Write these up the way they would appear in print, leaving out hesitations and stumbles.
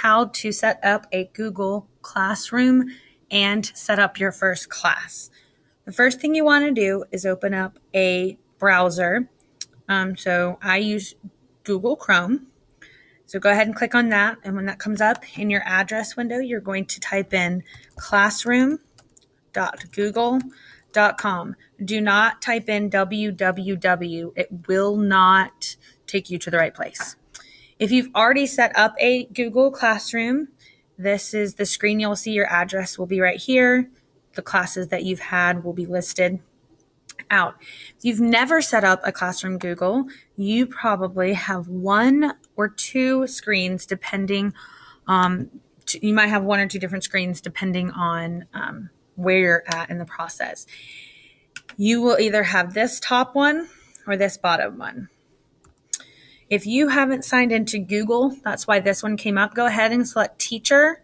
how to set up a Google Classroom and set up your first class. The first thing you want to do is open up a browser. So I use Google Chrome. So go ahead and click on that. And when that comes up in your address window, you're going to type in classroom.google.com. Do not type in www. It will not take you to the right place. If you've already set up a Google Classroom, this is the screen you'll see. Your address will be right here. The classes that you've had will be listed out. If you've never set up a Classroom Google, you probably have one or two screens depending, you might have one or two different screens depending on where you're at in the process. You will either have this top one or this bottom one. If you haven't signed into Google, that's why this one came up, go ahead and select Teacher.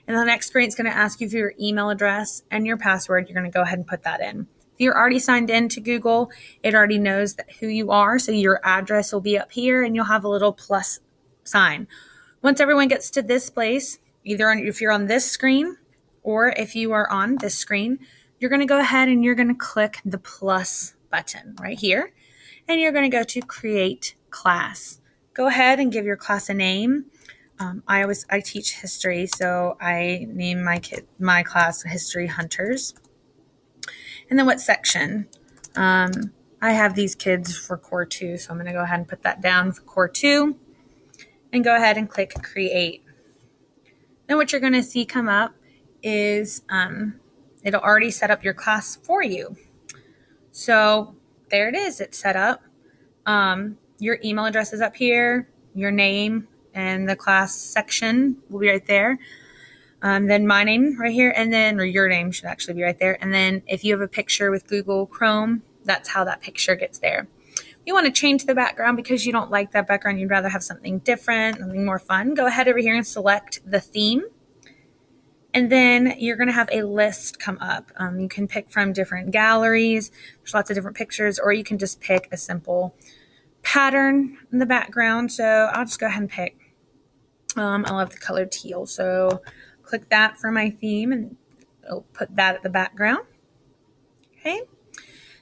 And the next screen is going to ask you for your email address and your password. You're going to go ahead and put that in. If you're already signed in to Google, it already knows who you are. So your address will be up here and you'll have a little plus sign. Once everyone gets to this place, either if you're on this screen or if you are on this screen, you're going to go ahead and you're going to click the plus button right here. And you're going to go to Create Class. Go ahead and give your class a name. I teach history, so I name my class History Hunters. And then what section? I have these kids for Core 2, so I'm going to go ahead and put that down for Core 2. And go ahead and click Create. Then what you're going to see come up is it'll already set up your class for you. So there it is. It's set up. Your email address is up here, your name, and the class section will be right there. Then my name right here, and then, or your name should actually be right there. And then if you have a picture with Google Chrome, that's how that picture gets there. You want to change the background because you don't like that background. You'd rather have something different, something more fun. Go ahead over here and select the theme. And then you're going to have a list come up. You can pick from different galleries. There's lots of different pictures, or you can just pick a simple pattern in the background. So I'll just go ahead and pick. I love the color teal. So click that for my theme and it'll put that at the background. Okay.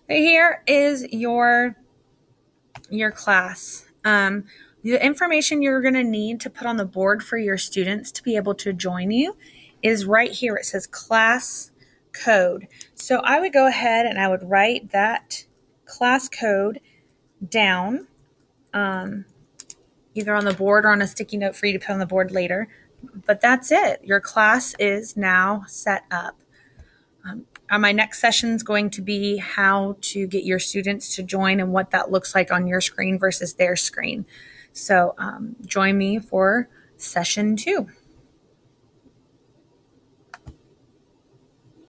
Right here is your class. The information you're going to need to put on the board for your students to be able to join you is right here. It says class code. So I would go ahead and I would write that class code down, either on the board or on a sticky note for you to put on the board later. But that's it. Your class is now set up. My next session is going to be how to get your students to join and what that looks like on your screen versus their screen. So join me for session 2.